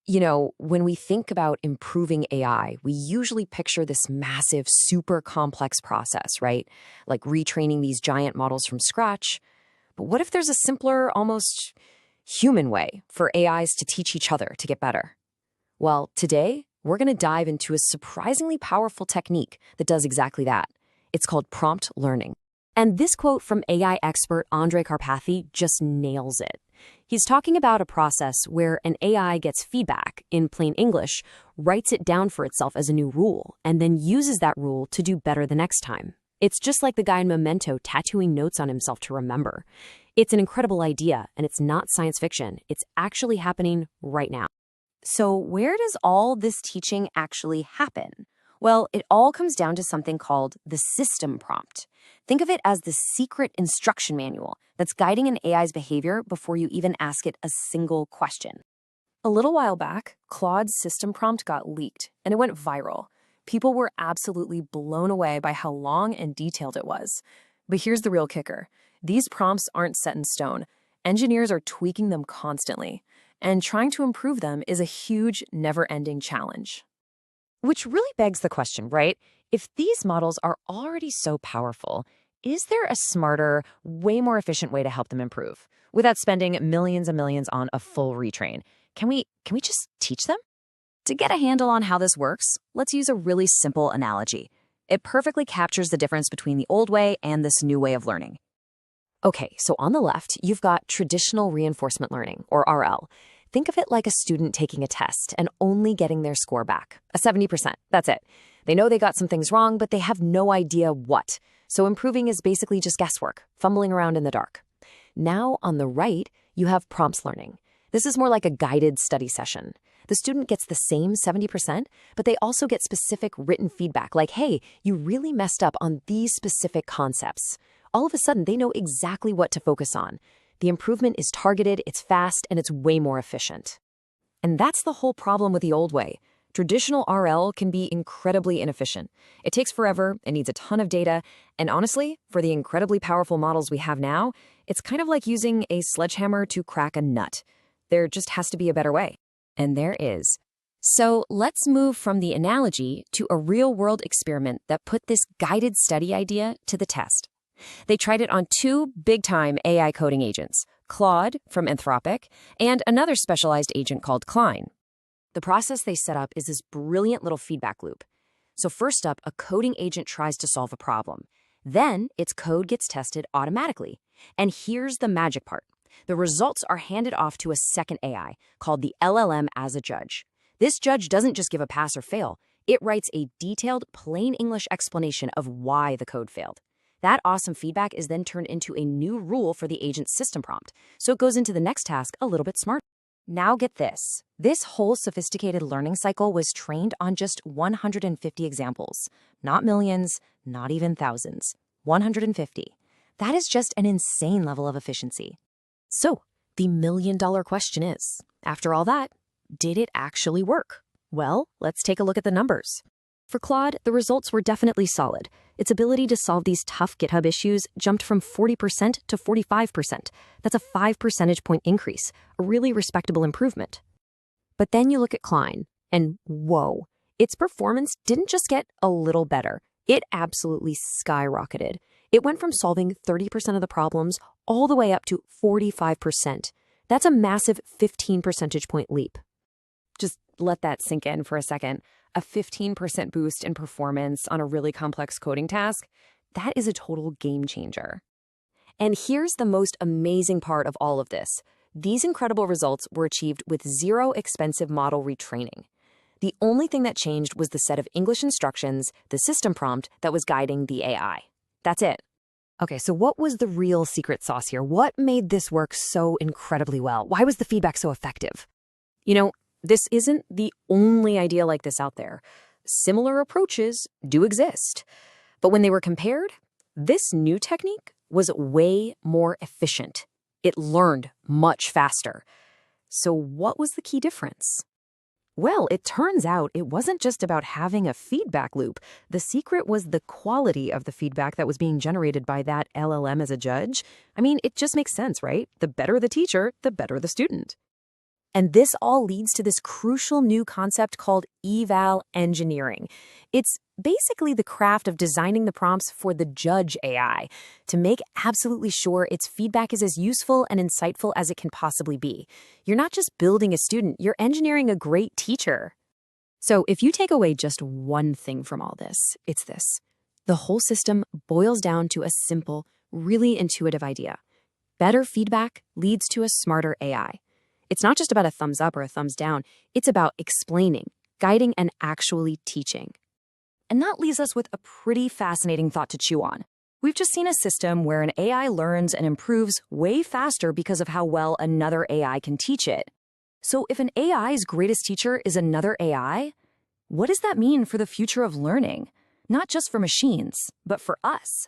When we think about improving AI, we usually picture this massive, super complex process, right? Like retraining these giant models from scratch. But what if there's a simpler, almost human way for AIs to teach each other to get better? Well, today, we're going to dive into a surprisingly powerful technique that does exactly that. It's called prompt learning. And this quote from AI expert Andrej Karpathy just nails it. He's talking about a process where an AI gets feedback, in plain English, writes it down for itself as a new rule, and then uses that rule to do better the next time. It's just like the guy in Memento tattooing notes on himself to remember. It's an incredible idea, and it's not science fiction. It's actually happening right now. So where does all this teaching actually happen? Well, it all comes down to something called the system prompt. Think of it as the secret instruction manual that's guiding an AI's behavior before you even ask it a single question. A little while back, Claude's system prompt got leaked, and it went viral. People were absolutely blown away by how long and detailed it was. But here's the real kicker. These prompts aren't set in stone. Engineers are tweaking them constantly, and trying to improve them is a huge, never-ending challenge. Which really begs the question, right? If these models are already so powerful, is there a smarter, way more efficient way to help them improve without spending millions and millions on a full retrain? Can we just teach them? To get a handle on how this works, let's use a really simple analogy. It perfectly captures the difference between the old way and this new way of learning. Okay, so on the left, you've got traditional reinforcement learning, or RL. Think of it like a student taking a test and only getting their score back, a 70%. That's it. They know they got some things wrong, but they have no idea what. So improving is basically just guesswork, fumbling around in the dark. Now, on the right, you have prompts learning. This is more like a guided study session. The student gets the same 70%, but they also get specific written feedback like, hey, you really messed up on these specific concepts. All of a sudden, they know exactly what to focus on. The improvement is targeted, it's fast, and it's way more efficient. And that's the whole problem with the old way. Traditional RL can be incredibly inefficient. It takes forever, it needs a ton of data, and honestly, for the incredibly powerful models we have now, it's kind of like using a sledgehammer to crack a nut. There just has to be a better way. And there is. So let's move from the analogy to a real-world experiment that put this guided study idea to the test. They tried it on two big-time AI coding agents, Claude from Anthropic and another specialized agent called Cline. The process they set up is this brilliant little feedback loop. So first up, a coding agent tries to solve a problem. Then its code gets tested automatically. And here's the magic part. The results are handed off to a second AI called the LLM-as-a-judge. This judge doesn't just give a pass or fail. It writes a detailed, plain English explanation of why the code failed. That awesome feedback is then turned into a new rule for the agent's system prompt, so it goes into the next task a little bit smarter. Now get this. This whole sophisticated learning cycle was trained on just 150 examples. Not millions, not even thousands. 150. That is just an insane level of efficiency. So, the million-dollar question is, after all that, did it actually work? Well, let's take a look at the numbers. For Claude, the results were definitely solid. Its ability to solve these tough GitHub issues jumped from 40% to 45%. That's a 5 percentage point increase, a really respectable improvement. But then you look at Cline, and whoa, its performance didn't just get a little better. It absolutely skyrocketed. It went from solving 30% of the problems all the way up to 45%. That's a massive 15 percentage point leap. Just let that sink in for a second. A 15% boost in performance on a really complex coding task, that is a total game changer. And here's the most amazing part of all of this. These incredible results were achieved with zero expensive model retraining. The only thing that changed was the set of English instructions, the system prompt that was guiding the AI. That's it. Okay, so what was the real secret sauce here? What made this work so incredibly well? Why was the feedback so effective? This isn't the only idea like this out there. Similar approaches do exist. But when they were compared, this new technique was way more efficient. It learned much faster. So what was the key difference? Well, it turns out it wasn't just about having a feedback loop. The secret was the quality of the feedback that was being generated by that LLM as a judge. I mean, it just makes sense, right? The better the teacher, the better the student. And this all leads to this crucial new concept called Eval Engineering. It's basically the craft of designing the prompts for the judge AI to make absolutely sure its feedback is as useful and insightful as it can possibly be. You're not just building a student, you're engineering a great teacher. So if you take away just one thing from all this, it's this. The whole system boils down to a simple, really intuitive idea. Better feedback leads to a smarter AI. It's not just about a thumbs up or a thumbs down. It's about explaining, guiding, and actually teaching. And that leaves us with a pretty fascinating thought to chew on. We've just seen a system where an AI learns and improves way faster because of how well another AI can teach it. So if an AI's greatest teacher is another AI, what does that mean for the future of learning? Not just for machines, but for us.